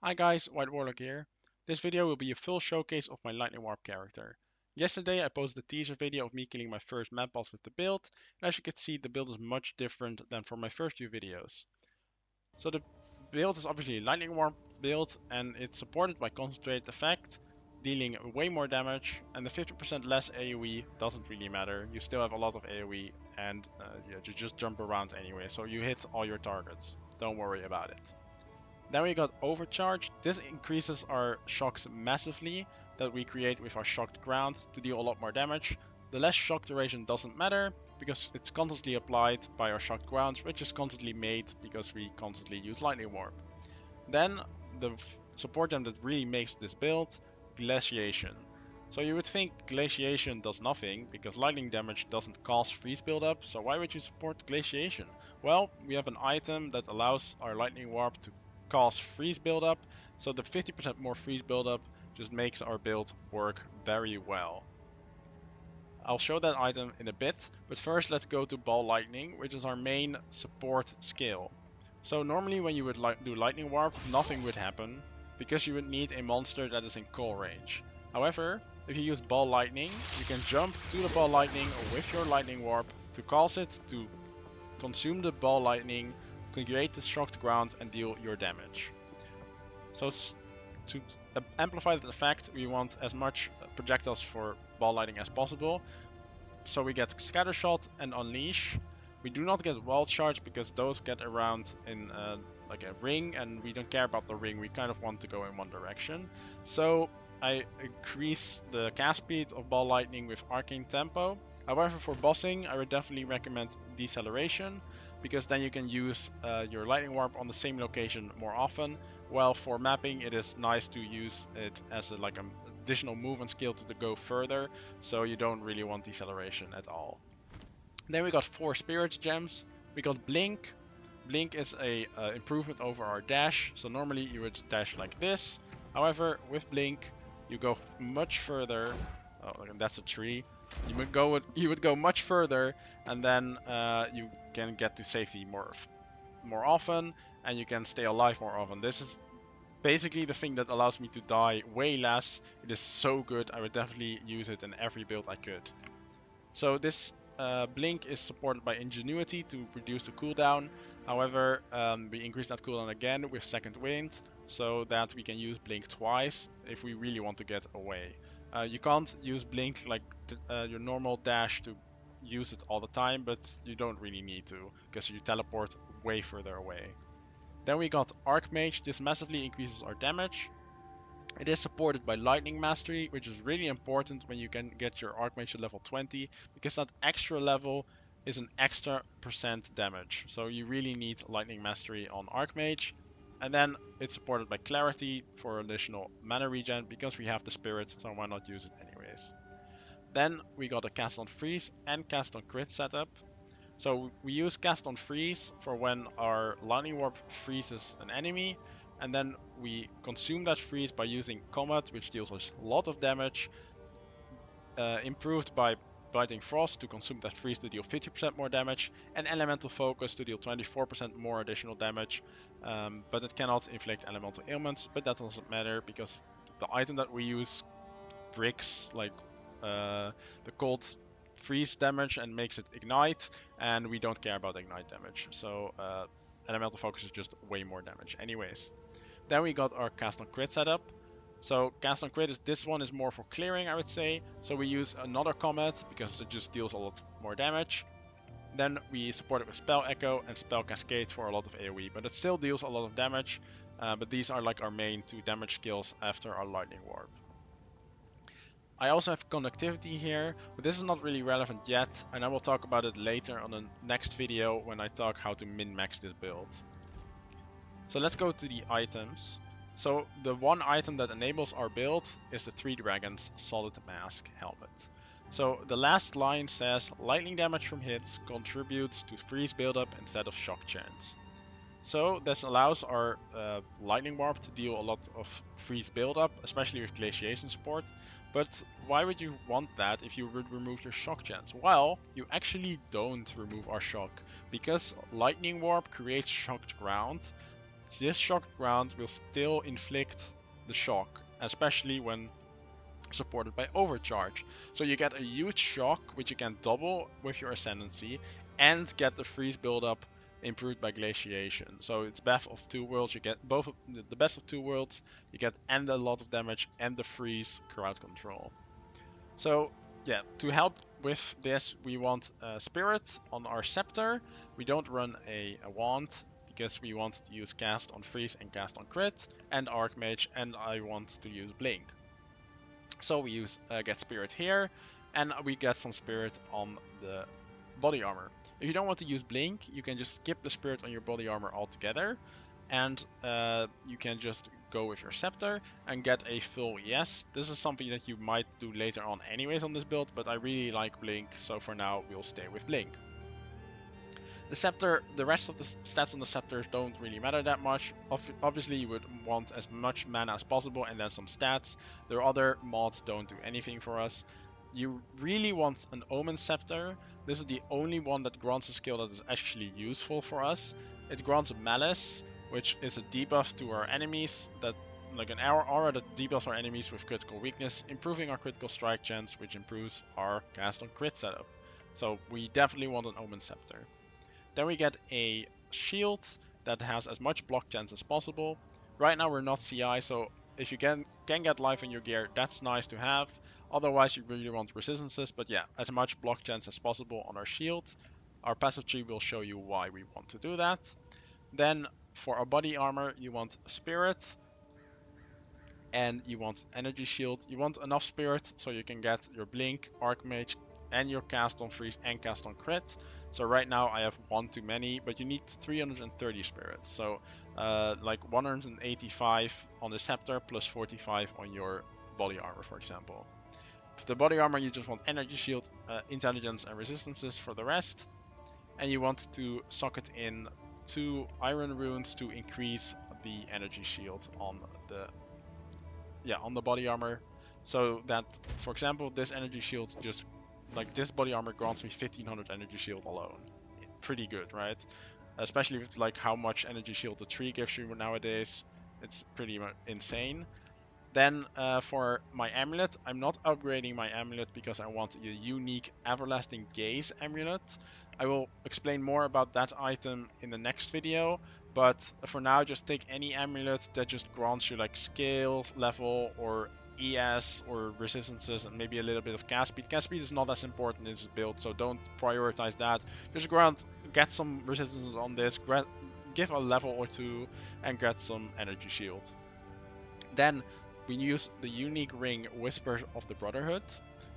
Hi guys, White Warlock here. This video will be a full showcase of my Lightning Warp character. Yesterday I posted a teaser video of me killing my first map boss with the build, and as you can see the build is much different than from my first few videos. So the build is obviously a Lightning Warp build and it's supported by concentrated effect, dealing way more damage, and the 50% less AoE doesn't really matter. You still have a lot of AoE and you just jump around anyway, so you hit all your targets. Don't worry about it. Then we got Overcharge. This increases our shocks massively that we create with our shocked grounds to deal a lot more damage. The less shock duration doesn't matter because it's constantly applied by our shocked grounds, which is constantly made because we constantly use Lightning Warp. Then the support gem that really makes this build, Glaciation. So you would think Glaciation does nothing because lightning damage doesn't cause freeze buildup, so why would you support Glaciation? Well, we have an item that allows our Lightning Warp to cause freeze buildup, so the 50% more freeze buildup just makes our build work very well. I'll show that item in a bit, but first let's go to Ball Lightning, which is our main support skill. So normally when you would do Lightning Warp, nothing would happen, because you would need a monster that is in call range. However, if you use Ball Lightning, you can jump to the Ball Lightning with your Lightning Warp to cause it to consume the Ball Lightning, create the shocked ground and deal your damage. So to amplify that effect, we want as much projectiles for Ball Lightning as possible. So we get Scatter Shot and Unleash. We do not get Wild Charge because those get around in like a ring and we don't care about the ring, we kind of want to go in one direction. So I increase the cast speed of Ball Lightning with Arcane Tempo. However, for bossing, I would definitely recommend Deceleration because then you can use your Lightning Warp on the same location more often. While for mapping, it is nice to use it as like an additional movement skill to go further, so you don't really want Deceleration at all. Then we got 4 Spirit Gems. We got Blink. Blink is a improvement over our dash. So normally you would dash like this. However, with Blink, you go much further. Oh, that's a tree. You would go much further, and then you can get to safety more often, and you can stay alive more often. This is basically the thing that allows me to die way less. It is so good. I would definitely use it in every build I could. So this Blink is supported by Ingenuity to reduce the cooldown. However, we increase that cooldown again with Second Wind, so that we can use Blink twice if we really want to get away. You can't use Blink like your normal dash to use it all the time, but you don't really need to, because you teleport way further away. Then we got Archmage. This massively increases our damage. It is supported by Lightning Mastery, which is really important when you can get your Archmage to level 20, because that extra level is an extra percent damage. So you really need Lightning Mastery on Archmage. And then it's supported by Clarity for additional mana regen, because we have the Spirit, so why not use it anyways. Then we got a Cast on Freeze and Cast on Crit setup. So we use Cast on Freeze for when our Lightning Warp freezes an enemy, and then we consume that freeze by using Comet, which deals a lot of damage, improved by Biting Frost to consume that freeze to deal 50% more damage, and Elemental Focus to deal 24% more additional damage, but it cannot inflict elemental ailments, but that doesn't matter because the item that we use bricks like the cold freeze damage and makes it ignite, and we don't care about ignite damage, so elemental focus is just way more damage anyways. Then we got our cast on crit setup. So cast on crit this one is more for clearing, I would say, so we use another comet because it just deals a lot more damage. Then we support it with Spell Echo and Spell Cascade for a lot of AoE, but it still deals a lot of damage, but these are like our main 2 damage skills after our Lightning Warp. I also have conductivity here, but this is not really relevant yet, and I will talk about it later on the next video when I talk how to min-max this build. So let's go to the items. So the one item that enables our build is the 3 Dragons Solid Mask Helmet. So the last line says lightning damage from hits contributes to freeze buildup instead of shock chance. So this allows our Lightning Warp to deal a lot of freeze buildup, especially with Glaciation support. But why would you want that if you would remove your shock chance? Well, you actually don't remove our shock, because Lightning Warp creates shocked ground, This shock ground will still inflict the shock, especially when supported by overcharge. So you get a huge shock, which you can double with your Ascendancy, and get the freeze buildup improved by glaciation. So it's best of two worlds. You get both of the best of two worlds. You get and a lot of damage and the freeze crowd control. So yeah, to help with this, we want a Spirit on our Scepter. We don't run a wand because we want to use cast on freeze and cast on crit and Archmage, and I want to use Blink. So we use get Spirit here, and we get some Spirit on the body armor. If you don't want to use Blink, you can just skip the Spirit on your body armor altogether, and you can just go with your Scepter and get a full yes. This is something that you might do later on anyways on this build, but I really like Blink, so for now we'll stay with Blink. The Scepter, the rest of the stats on the Scepter don't really matter that much. Obviously, you would want as much mana as possible and then some stats. Their other mods don't do anything for us. You really want an Omen Scepter. This is the only one that grants a skill that is actually useful for us. It grants Malice, which is a debuff to our enemies, that like an aura that debuffs our enemies with critical weakness, improving our critical strike chance, which improves our cast on crit setup. So we definitely want an Omen Scepter. Then we get a shield that has as much block chance as possible. Right now we're not CI, so if you can get life in your gear, that's nice to have. Otherwise you really want resistances, but yeah, as much block chance as possible on our shield. Our passive tree will show you why we want to do that. Then for our body armor, you want Spirit, and you want energy shield. You want enough spirit so you can get your blink, archmage, and your cast on freeze and cast on crit. So right now I have one too many, but you need 330 spirits. So like 185 on the scepter plus 45 on your body armor, for example. For the body armor, you just want energy shield, intelligence, and resistances for the rest. And you want to socket in 2 iron runes to increase the energy shield on the body armor, so that, for example, this energy shield just like this body armor grants me 1500 energy shield alone. Pretty good, right? Especially with like how much energy shield the tree gives you nowadays. It's pretty insane. Then for my amulet, I'm not upgrading my amulet because I want a unique Everlasting Gaze amulet. I will explain more about that item in the next video, but for now just take any amulet that just grants you like skill level or ES or resistances and maybe a little bit of cast speed. Cast speed is not as important in this build, so don't prioritize that. Just get some resistances on this, give a level or two, and get some energy shield. Then we use the unique ring Whisper of the Brotherhood.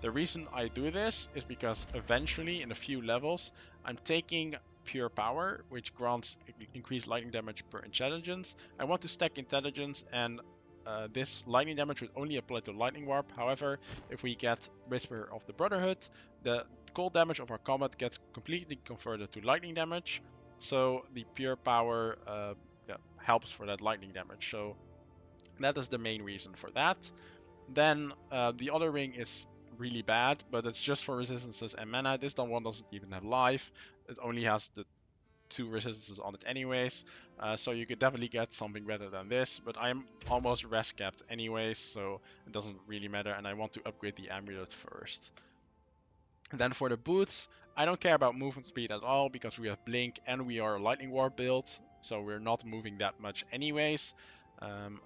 The reason I do this is because eventually in a few levels I'm taking Pure Power, which grants increased lightning damage per intelligence. I want to stack intelligence, and this lightning damage would only apply to Lightning Warp. However, if we get Whisper of the Brotherhood, the cold damage of our combat gets completely converted to lightning damage. So the Pure Power helps for that lightning damage. So that is the main reason for that. Then the other ring is really bad, but it's just for resistances and mana. This one doesn't even have life. It only has the 2 resistances on it anyways. So you could definitely get something better than this, but I'm almost rest capped anyways, so it doesn't really matter, and I want to upgrade the amulet first. Then for the boots, I don't care about movement speed at all because we have blink and we are a lightning warp build, so we're not moving that much anyways.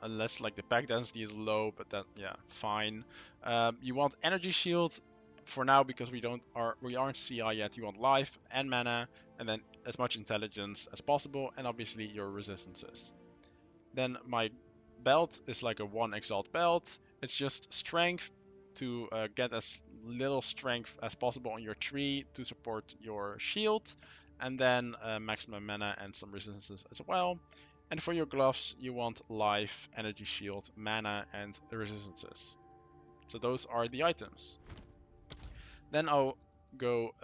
Unless like the pack density is low, but that, yeah, fine. You want energy shield for now because we aren't CI yet. You want life and mana, and then as much intelligence as possible, and obviously your resistances. Then my belt is like a 1 exalt belt. It's just strength to get as little strength as possible on your tree to support your shield, and then maximum mana and some resistances as well. And for your gloves, you want life, energy shield, mana, and resistances. So those are the items. Then I'll go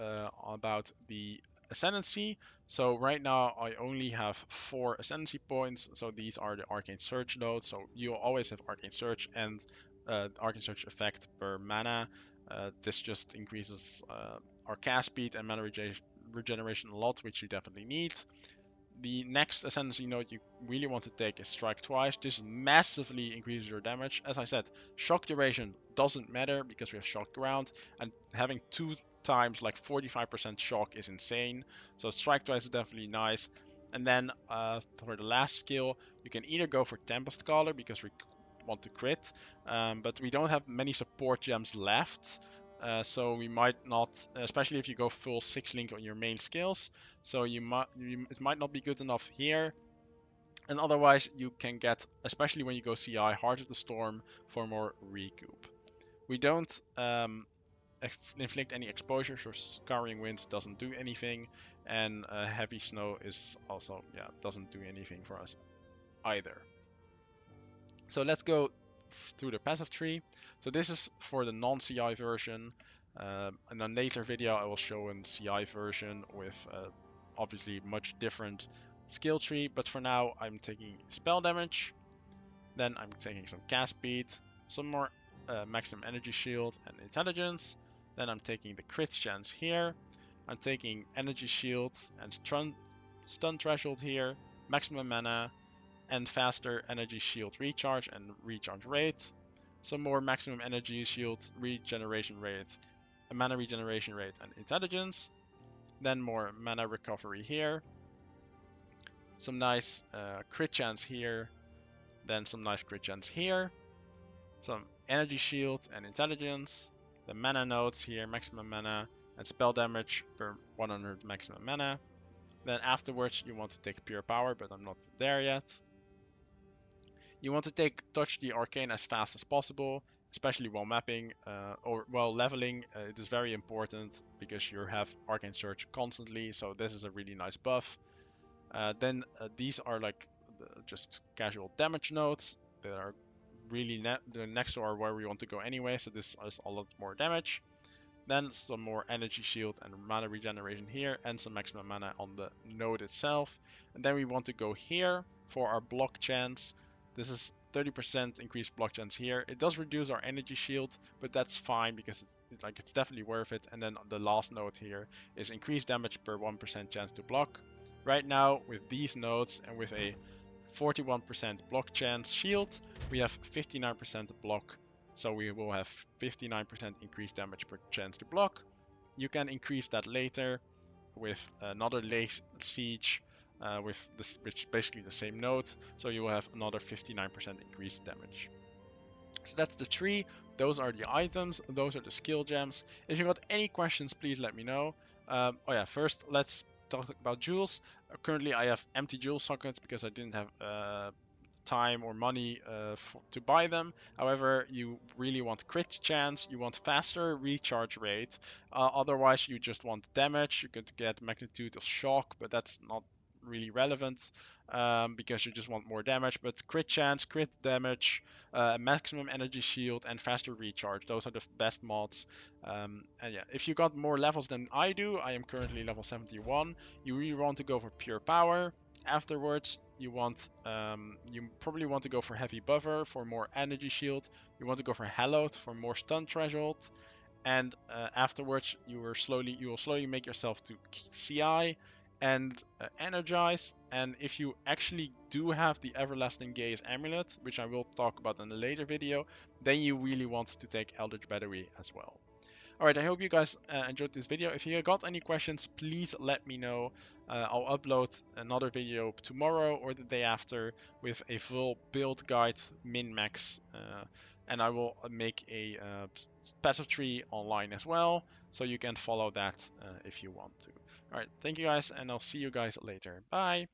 about the Ascendancy. So right now I only have 4 Ascendancy points. So these are the Arcane Surge nodes. So you'll always have Arcane Surge and Arcane Surge effect per mana. This just increases our cast speed and mana regeneration a lot, which you definitely need. The next Ascendancy node you really want to take is Strike Twice. This massively increases your damage. As I said, shock duration doesn't matter because we have shock ground, and having 2 times like 45% shock is insane. So Strike Twice is definitely nice. And then for the last skill, you can either go for Tempest Caller because we want to crit, but we don't have many support gems left. So we might not, especially if you go full 6-link on your main skills, so it might not be good enough here. And otherwise you can get, especially when you go CI, Heart of the Storm for more recoup. We don't inflict any exposure, so Scouring Winds doesn't do anything, and Heavy Snow is also, yeah, doesn't do anything for us either. So let's go through the passive tree. So this is for the non-CI version. In a later video I will show a CI version with obviously much different skill tree, but for now I'm taking spell damage, then I'm taking some cast speed, some more maximum energy shield and intelligence, then I'm taking the crit chance here, I'm taking energy shield and stun threshold here, maximum mana, and faster energy shield recharge and recharge rate, some more maximum energy shield regeneration rate, a mana regeneration rate and intelligence, then more mana recovery here, some nice crit chance here, then some nice crit chance here, some energy shield and intelligence, the mana nodes here, maximum mana, and spell damage per 100 maximum mana. Then afterwards you want to take pure power, but I'm not there yet. You want to touch the arcane as fast as possible, especially while mapping or while leveling. It is very important because you have arcane surge constantly, so this is a really nice buff. Then these are like just casual damage nodes that are really next to where we want to go anyway, so this is a lot more damage. Then some more energy shield and mana regeneration here, and some maximum mana on the node itself. And then we want to go here for our block chance. This is 30% increased block chance here. It does reduce our energy shield, but that's fine because it's definitely worth it. And then the last node here is increased damage per 1% chance to block. Right now, with these nodes and with a 41% block chance shield, we have 59% block, so we will have 59% increased damage per chance to block. You can increase that later with another late siege with this, which is basically the same node, so you will have another 59% increased damage. So that's the tree, those are the items, those are the skill gems. If you got any questions, please let me know. Oh yeah, first let's talk about jewels. Currently I have empty jewel sockets because I didn't have time or money to buy them. However, you really want crit chance, you want faster recharge rate, otherwise you just want damage. You could get magnitude of shock, but that's not really relevant because you just want more damage. But crit chance, crit damage, maximum energy shield, and faster recharge, those are the best mods. And yeah, if you got more levels than I do, I am currently level 71, you really want to go for pure power. Afterwards, you probably want to go for heavy buffer for more energy shield. You want to go for hallowed for more stun threshold, and afterwards you will slowly make yourself to CI and energize. And if you actually do have the everlasting gaze amulet, which I will talk about in a later video, then you really want to take Eldritch Battery as well. Alright, I hope you guys enjoyed this video. If you got any questions, please let me know. I'll upload another video tomorrow or the day after with a full build guide, min-max, and I will make a passive tree online as well, so you can follow that if you want to. Alright, thank you guys, and I'll see you guys later. Bye!